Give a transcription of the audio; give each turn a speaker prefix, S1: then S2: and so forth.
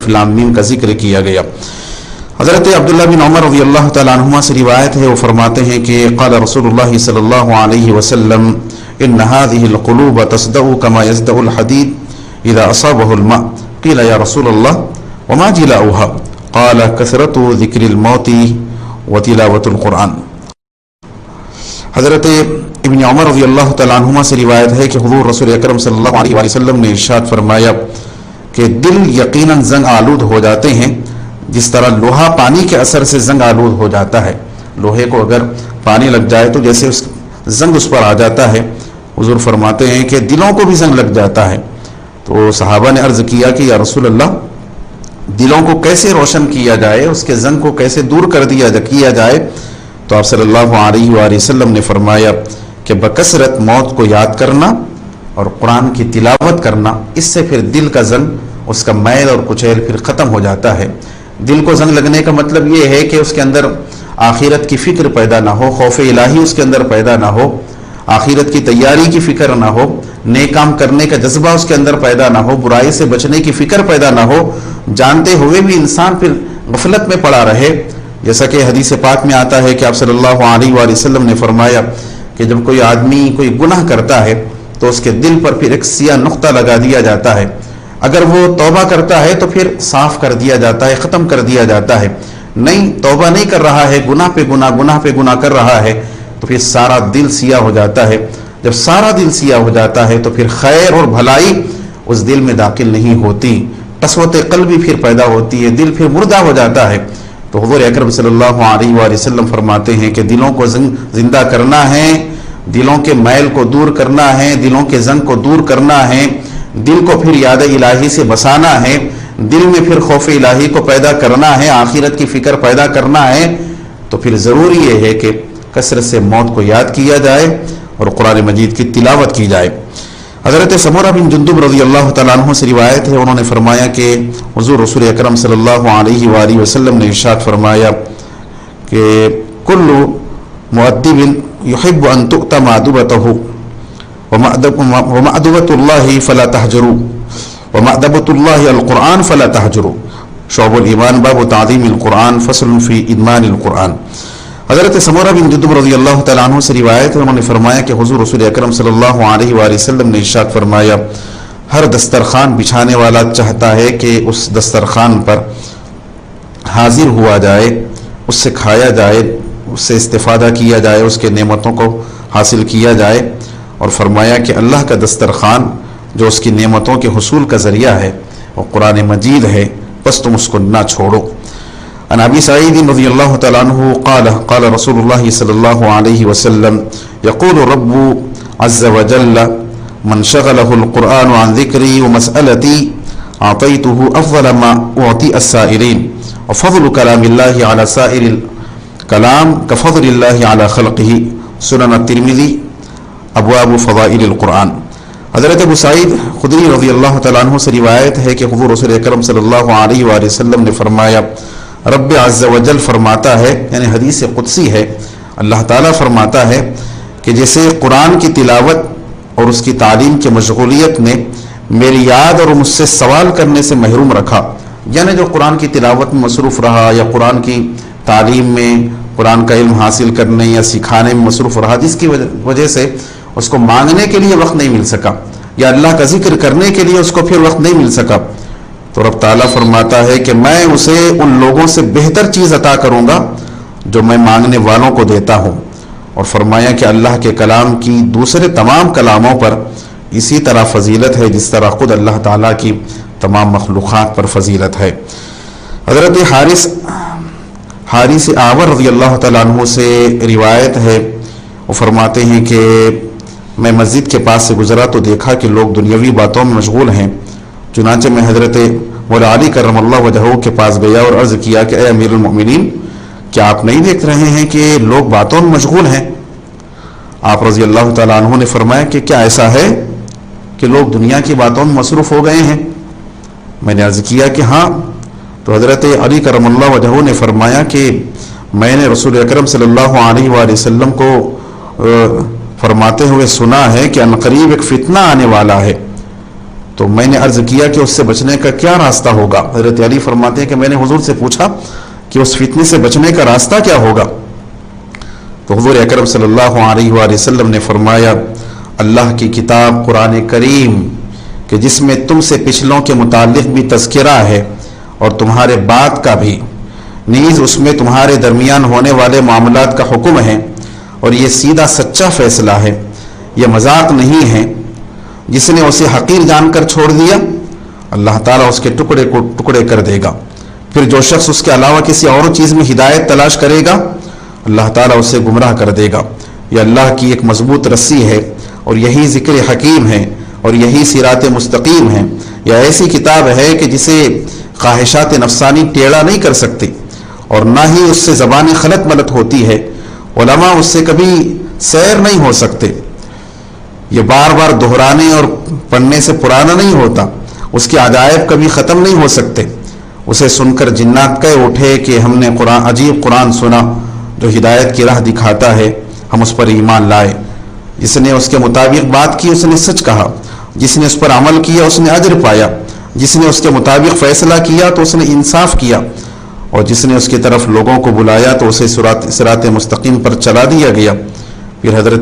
S1: لام میم کا ذکر کیا گیا۔ حضرت عبداللہ بن عمر رضی اللہ تعالیٰ عنہما سے روایت ہے، وہ فرماتے ہیں کہ قال رسول اللہ صلی اللہ علیہ وسلم ان هذه القلوب تصدع كما يصدع الحديد اذا اصابه الماء قيل يا رسول الله وما جلاؤها قال كثرة ذکر الموت وتلاوة القرآن۔ حضرت ابن عمر رضی اللہ تعالیٰ عنہما سے روایت ہے کہ حضور رسول اکرم صلی اللہ علیہ وسلم نے ارشاد فرمایا کہ دل یقیناً زنگ آلود ہو جاتے ہیں جس طرح لوہا پانی کے اثر سے زنگ آلود ہو جاتا ہے۔ لوہے کو اگر پانی لگ جائے تو جیسے زنگ اس پر آ جاتا ہے، حضور فرماتے ہیں کہ دلوں کو بھی زنگ لگ جاتا ہے۔ تو صحابہ نے عرض کیا کہ یا رسول اللہ، دلوں کو کیسے روشن کیا جائے، اس کے زنگ کو کیسے دور کیا جائے؟ تو آپ صلی اللہ علیہ وآلہ وسلم نے فرمایا کہ بکثرت موت کو یاد کرنا اور قرآن کی تلاوت کرنا، اس سے پھر دل کا زنگ، اس کا میل اور کچیل پھر ختم ہو جاتا ہے۔ دل کو زنگ لگنے کا مطلب یہ ہے کہ اس کے اندر آخرت کی فکر پیدا نہ ہو، خوف الہی اس کے اندر پیدا نہ ہو، آخرت کی تیاری کی فکر نہ ہو، نیک کام کرنے کا جذبہ اس کے اندر پیدا نہ ہو، برائی سے بچنے کی فکر پیدا نہ ہو، جانتے ہوئے بھی انسان پھر غفلت میں پڑا رہے۔ جیسا کہ حدیث پاک میں آتا ہے کہ آپ صلی اللہ علیہ وآلہ وسلم نے فرمایا کہ جب کوئی آدمی کوئی گناہ کرتا ہے تو اس کے دل پر پھر ایک سیاہ نقطہ لگا دیا جاتا ہے، اگر وہ توبہ کرتا ہے تو پھر صاف کر دیا جاتا ہے، ختم کر دیا جاتا ہے۔ نہیں، توبہ نہیں کر رہا ہے، گناہ پہ گناہ کر رہا ہے، تو پھر سارا دل سیاہ ہو جاتا ہے۔ جب سارا دل سیاہ ہو جاتا ہے تو پھر خیر اور بھلائی اس دل میں داخل نہیں ہوتی، قسوت قلبی پھر پیدا ہوتی ہے، دل پھر مردہ ہو جاتا ہے۔ تو حضور اکرم صلی اللہ علیہ وآلہ وسلم فرماتے ہیں کہ دلوں کو زندہ کرنا ہے، دلوں کے میل کو دور کرنا ہے، دلوں کے زنگ کو دور کرنا ہے، دل کو پھر یاد الہی سے بسانا ہے، دل میں پھر خوف الہی کو پیدا کرنا ہے، آخرت کی فکر پیدا کرنا ہے۔ تو پھر ضروری یہ ہے کہ کثرت سے موت کو یاد کیا جائے اور قرآن مجید کی تلاوت کی جائے۔ حضرت سمورہ بن جندب رضی اللہ تعالیٰ عنہ سے روایت ہے، انہوں نے فرمایا کہ حضور رسول اکرم صلی اللہ علیہ وآلہ وسلم نے ارشاد فرمایا کہ کل مؤدب یحب ان تؤتى مأدبته ومأدبة الله فلا تهجروا ومأدبة الله القرآن فلا تهجروا۔ شعب الایمان باب تعظیم القرآن فصل فی ادمان القرآن۔ حضرت سمورہ بن جندب رضی اللہ تعالیٰ عنہ سے روایت ہے، انہوں نے فرمایا کہ حضور رسول اکرم صلی اللہ علیہ وآلہ وسلم نے ارشاد فرمایا ہر دسترخوان بچھانے والا چاہتا ہے کہ اس دسترخوان پر حاضر ہوا جائے، اس سے کھایا جائے، اس سے استفادہ کیا جائے، اس کے نعمتوں کو حاصل کیا جائے، اور فرمایا کہ اللہ کا دسترخوان جو اس کی نعمتوں کے حصول کا ذریعہ ہے وہ قرآن مجید ہے، بس تم اس کو نہ چھوڑو۔ عن ابی سعید رضی اللہ تعالیٰ عنہ قال قال رسول اللہ صلی اللہ علیہ وسلم یقول رب عز وجل من شغلہ القرآن عن ذکری ومسألتی اعطیته افضل ما اعطی السائلین وفضل کلام اللہ علی سائر الکلام کفضل اللہ علی خلقہ۔ سنن الترمذی ابواب فضائل القرآن۔ حضرت ابو سعید خدری رضی اللہ تعالیٰ عنہ سے روایت ہے کہ حضور رسول اکرم صلی اللہ علیہ وآلہ وسلم نے فرمایا رب عز و جل فرماتا ہے، یعنی حدیث قدسی ہے، اللہ تعالیٰ فرماتا ہے کہ جیسے قرآن کی تلاوت اور اس کی تعلیم کی مشغولیت نے میری یاد اور مجھ سے سوال کرنے سے محروم رکھا، یعنی جو قرآن کی تلاوت میں مصروف رہا یا قرآن کی تعلیم میں، قرآن کا علم حاصل کرنے یا سکھانے میں مصروف رہا، جس کی وجہ سے اس کو مانگنے کے لیے وقت نہیں مل سکا یا اللہ کا ذکر کرنے کے لیے اس کو پھر وقت نہیں مل سکا، تو رب تعالیٰ فرماتا ہے کہ میں اسے ان لوگوں سے بہتر چیز عطا کروں گا جو میں مانگنے والوں کو دیتا ہوں۔ اور فرمایا کہ اللہ کے کلام کی دوسرے تمام کلاموں پر اسی طرح فضیلت ہے جس طرح خود اللہ تعالیٰ کی تمام مخلوقات پر فضیلت ہے۔ حضرت حارث آور رضی اللہ تعالیٰ عنہ سے روایت ہے، وہ فرماتے ہیں کہ میں مسجد کے پاس سے گزرا تو دیکھا کہ لوگ دنیاوی باتوں میں مشغول ہیں، چنانچہ میں حضرت مولا علی کرم اللہ وجہہ کے پاس گیا اور عرض کیا کہ اے امیر المؤمنین، کیا آپ نہیں دیکھ رہے ہیں کہ لوگ باتوں میں مشغول ہیں؟ آپ رضی اللہ تعالیٰ عنہ نے فرمایا کہ کیا ایسا ہے کہ لوگ دنیا کی باتوں میں مصروف ہو گئے ہیں؟ میں نے عرض کیا کہ ہاں۔ تو حضرت علی کرم اللہ وجہہ نے فرمایا کہ میں نے رسول اکرم صلی اللہ علیہ وآلہ وسلم کو فرماتے ہوئے سنا ہے کہ عنقریب ایک فتنہ آنے والا ہے تو میں نے عرض کیا کہ اس سے بچنے کا کیا راستہ ہوگا؟ حضرت علی فرماتے ہیں کہ میں نے حضور سے پوچھا کہ اس فتنے سے بچنے کا راستہ کیا ہوگا؟ تو حضور اکرم صلی اللہ علیہ وآلہ وسلم نے فرمایا اللہ کی کتاب قرآن کریم کہ جس میں تم سے پچھلوں کے متعلق بھی تذکرہ ہے اور تمہارے بعد کا بھی، نیز اس میں تمہارے درمیان ہونے والے معاملات کا حکم ہے، اور یہ سیدھا سچا فیصلہ ہے، یہ مذاق نہیں ہے۔ جس نے اسے حقیر جان کر چھوڑ دیا اللہ تعالیٰ اس کے ٹکڑے کو ٹکڑے کر دے گا، پھر جو شخص اس کے علاوہ کسی اور چیز میں ہدایت تلاش کرے گا اللہ تعالیٰ اسے گمراہ کر دے گا۔ یہ اللہ کی ایک مضبوط رسی ہے اور یہی ذکر حکیم ہے اور یہی صراط مستقیم ہے۔ یہ ایسی کتاب ہے کہ جسے خواہشات نفسانی ٹیڑھا نہیں کر سکتے اور نہ ہی اس سے زبان خلط ملط ہوتی ہے، علماء اس سے کبھی سیر نہیں ہو سکتے، یہ بار بار دہرانے اور پڑھنے سے پرانا نہیں ہوتا، اس کے عجائب کبھی ختم نہیں ہو سکتے۔ اسے سن کر جنات کہہ اٹھے کہ ہم نے عجیب قرآن سنا جو ہدایت کی راہ دکھاتا ہے، ہم اس پر ایمان لائے۔ جس نے اس کے مطابق بات کی اس نے سچ کہا، جس نے اس پر عمل کیا اس نے اجر پایا، جس نے اس کے مطابق فیصلہ کیا تو اس نے انصاف کیا، اور جس نے اس کی طرف لوگوں کو بلایا تو اسے صراط مستقیم پر چلا دیا گیا۔ پھر حضرت